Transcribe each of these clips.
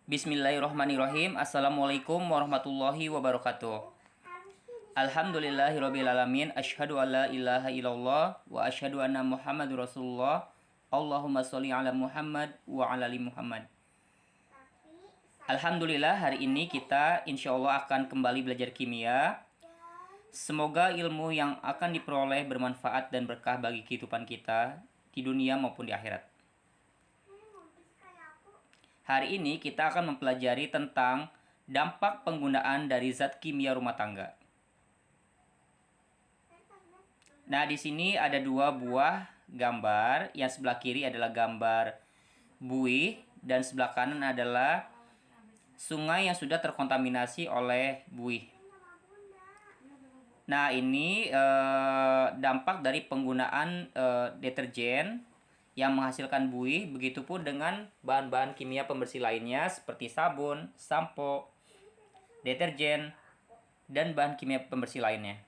Bismillahirrahmanirrahim. Assalamualaikum warahmatullahi wabarakatuh. Alhamdulillahirabbil alamin. Asyhadu alla ilaha illallah wa asyhadu anna Muhammadur Rasulullah. Allahumma sholli ala Muhammad wa ala ali Muhammad. Alhamdulillah, hari ini kita insyaallah akan kembali belajar kimia. Semoga ilmu yang akan diperoleh bermanfaat dan berkah bagi kehidupan kita di dunia maupun di akhirat. Hari ini kita akan mempelajari tentang dampak penggunaan dari zat kimia rumah tangga. Nah, di sini ada dua buah gambar. Yang sebelah kiri adalah gambar buih dan sebelah kanan adalah sungai yang sudah terkontaminasi oleh buih. Nah, ini dampak dari penggunaan deterjen yang menghasilkan buih, begitupun dengan bahan-bahan kimia pembersih lainnya seperti sabun, sampo, deterjen, dan bahan kimia pembersih lainnya.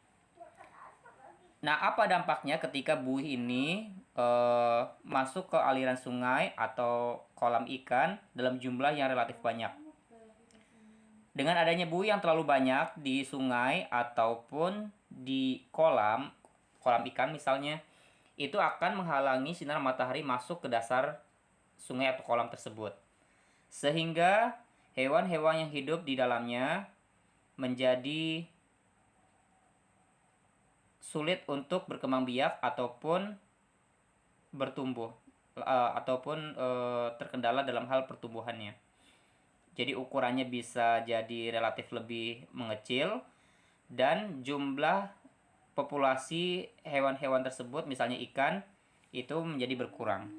Nah, apa dampaknya ketika buih ini masuk ke aliran sungai atau kolam ikan dalam jumlah yang relatif banyak? Dengan adanya buih yang terlalu banyak di sungai ataupun di kolam ikan misalnya, itu akan menghalangi sinar matahari masuk ke dasar sungai atau kolam tersebut. Sehingga hewan-hewan yang hidup di dalamnya menjadi sulit untuk berkembang biak ataupun bertumbuh ataupun terkendala dalam hal pertumbuhannya. Jadi ukurannya bisa jadi relatif lebih mengecil dan jumlah populasi hewan-hewan tersebut, misalnya ikan, itu menjadi berkurang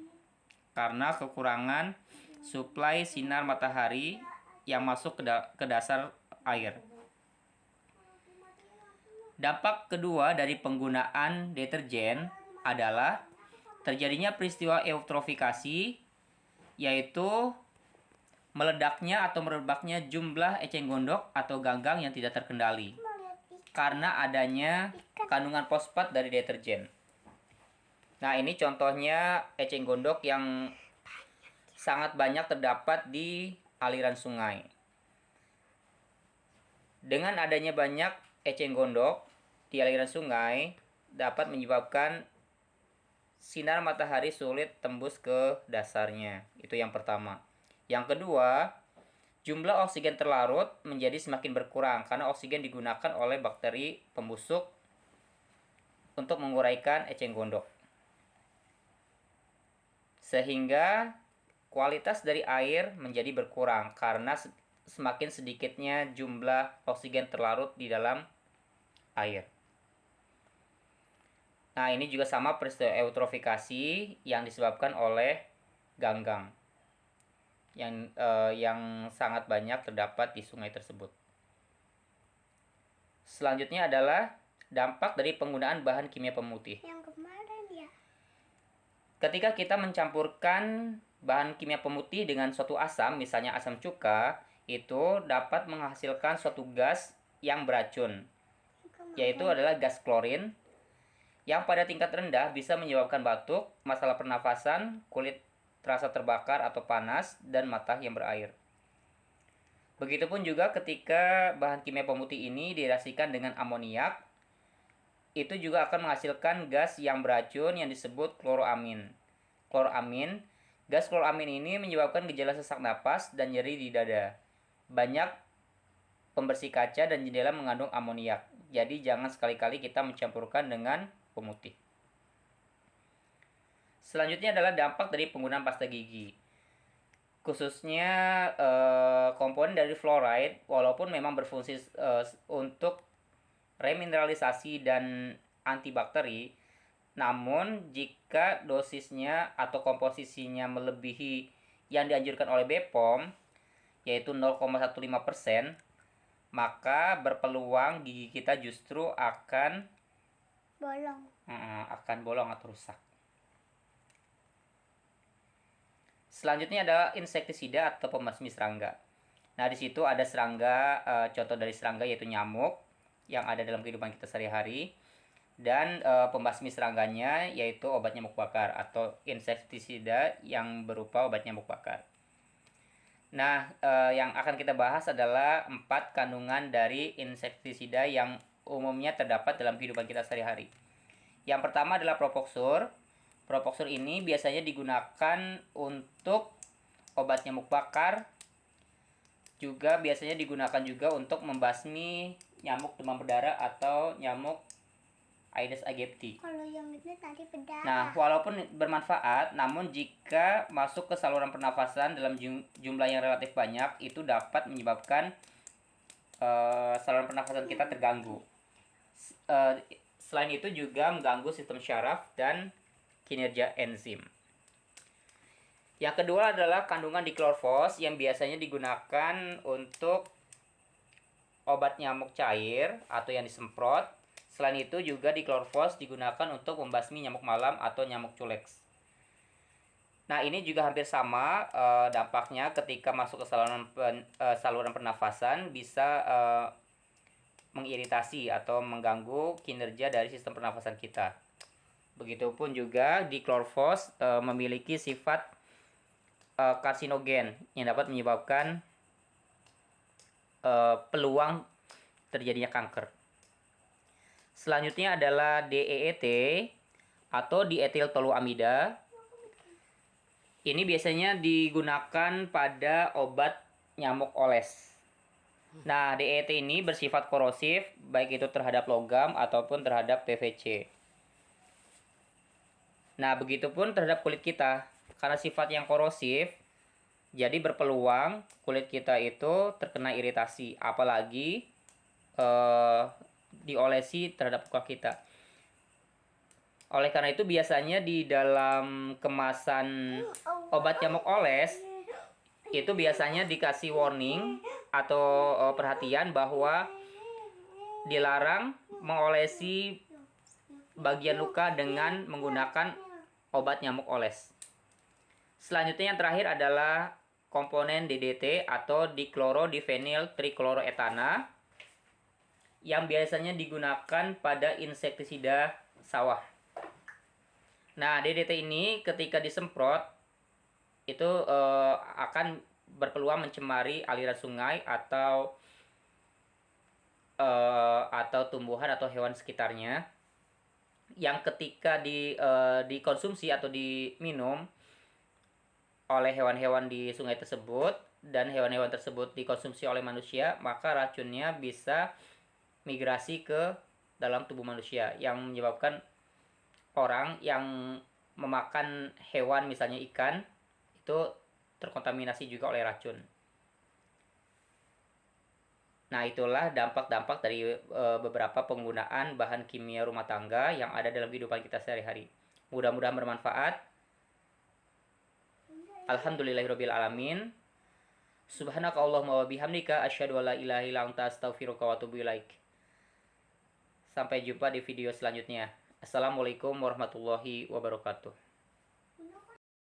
karena kekurangan suplai sinar matahari yang masuk ke dasar air. Dampak kedua dari penggunaan deterjen adalah terjadinya peristiwa eutrofikasi, yaitu meledaknya atau merebaknya jumlah eceng gondok atau ganggang yang tidak terkendali karena adanya kandungan fosfat dari deterjen. Nah, ini contohnya eceng gondok yang sangat banyak terdapat di aliran sungai. Dengan adanya banyak eceng gondok di aliran sungai dapat menyebabkan sinar matahari sulit tembus ke dasarnya. Itu yang pertama. Yang kedua, jumlah oksigen terlarut menjadi semakin berkurang karena oksigen digunakan oleh bakteri pembusuk untuk menguraikan eceng gondok. Sehingga kualitas dari air menjadi berkurang karena semakin sedikitnya jumlah oksigen terlarut di dalam air. Nah, ini juga sama peristiwa eutrofikasi yang disebabkan oleh ganggang yang sangat banyak terdapat di sungai tersebut. Selanjutnya adalah dampak dari penggunaan bahan kimia pemutih. Yang kemarin ya. Ketika kita mencampurkan bahan kimia pemutih dengan suatu asam, misalnya asam cuka, itu dapat menghasilkan suatu gas yang beracun, yaitu adalah gas klorin, yang pada tingkat rendah bisa menyebabkan batuk, masalah pernafasan, kulit terasa terbakar atau panas, dan mata yang berair. Begitupun juga ketika bahan kimia pemutih ini direaksikan dengan amoniak, itu juga akan menghasilkan gas yang beracun yang disebut kloroamin. Gas kloroamin ini menyebabkan gejala sesak napas dan nyeri di dada. Banyak pembersih kaca dan jendela mengandung amoniak. Jadi jangan sekali-kali kita mencampurkan dengan pemutih. Selanjutnya adalah dampak dari penggunaan pasta gigi. Khususnya komponen dari fluoride, walaupun memang berfungsi untuk remineralisasi dan antibakteri, namun jika dosisnya atau komposisinya melebihi yang dianjurkan oleh BPOM, yaitu 0,15%, maka berpeluang gigi kita justru akan bolong atau rusak. Selanjutnya adalah insektisida atau pembasmi serangga. Nah, di situ ada serangga, contoh dari serangga yaitu nyamuk yang ada dalam kehidupan kita sehari-hari, dan pembasmi serangganya yaitu obat nyamuk bakar atau insektisida yang berupa obat nyamuk bakar. Nah, yang akan kita bahas adalah 4 kandungan dari insektisida yang umumnya terdapat dalam kehidupan kita sehari-hari. Yang pertama adalah propoxur. Propoxur ini biasanya digunakan untuk obat nyamuk bakar. Juga biasanya digunakan juga untuk membasmi nyamuk demam berdarah atau nyamuk Aedes aegypti. Kalau yang itu tadi berdarah. Nah, walaupun bermanfaat, namun jika masuk ke saluran pernafasan dalam jumlah yang relatif banyak, itu dapat menyebabkan saluran pernafasan kita terganggu. Selain itu juga mengganggu sistem syaraf dan kinerja enzim. Yang kedua adalah kandungan diklorvos yang biasanya digunakan untuk obat nyamuk cair atau yang disemprot. Selain itu juga diklorvos digunakan untuk membasmi nyamuk malam atau nyamuk culex. Nah, ini juga hampir sama dampaknya ketika masuk ke saluran pernafasan, bisa mengiritasi atau mengganggu kinerja dari sistem pernafasan kita. Begitupun juga diklorvos memiliki sifat karsinogen yang dapat menyebabkan peluang terjadinya kanker. Selanjutnya adalah DEET atau diethyltoluamida. Ini biasanya digunakan pada obat nyamuk oles. Nah, DEET ini bersifat korosif, baik itu terhadap logam ataupun terhadap PVC. Nah, begitupun terhadap kulit kita. Karena sifat yang korosif, jadi berpeluang kulit kita itu terkena iritasi, apalagi diolesi terhadap muka kita. Oleh karena itu biasanya di dalam kemasan obat nyamuk oles itu biasanya dikasih warning atau perhatian bahwa dilarang mengolesi bagian luka dengan menggunakan obat nyamuk oles. Selanjutnya yang terakhir adalah komponen DDT atau diklorodivinyl trichloroetana yang biasanya digunakan pada insektisida sawah. Nah, DDT ini ketika disemprot itu akan berpeluang mencemari aliran sungai atau tumbuhan atau hewan sekitarnya, yang ketika dikonsumsi atau diminum oleh hewan-hewan di sungai tersebut dan hewan-hewan tersebut dikonsumsi oleh manusia, maka racunnya bisa migrasi ke dalam tubuh manusia yang menyebabkan orang yang memakan hewan misalnya ikan itu terkontaminasi juga oleh racun. Nah, itulah dampak-dampak dari beberapa penggunaan bahan kimia rumah tangga yang ada dalam kehidupan kita sehari-hari. Mudah-mudahan bermanfaat. Alhamdulillahirabbil alamin. Subhanakallahumma wa bihamdika asyhadu an la ilaha illa anta astaghfiruka wa atubu ilaik. Sampai jumpa di video selanjutnya. Assalamualaikum warahmatullahi wabarakatuh.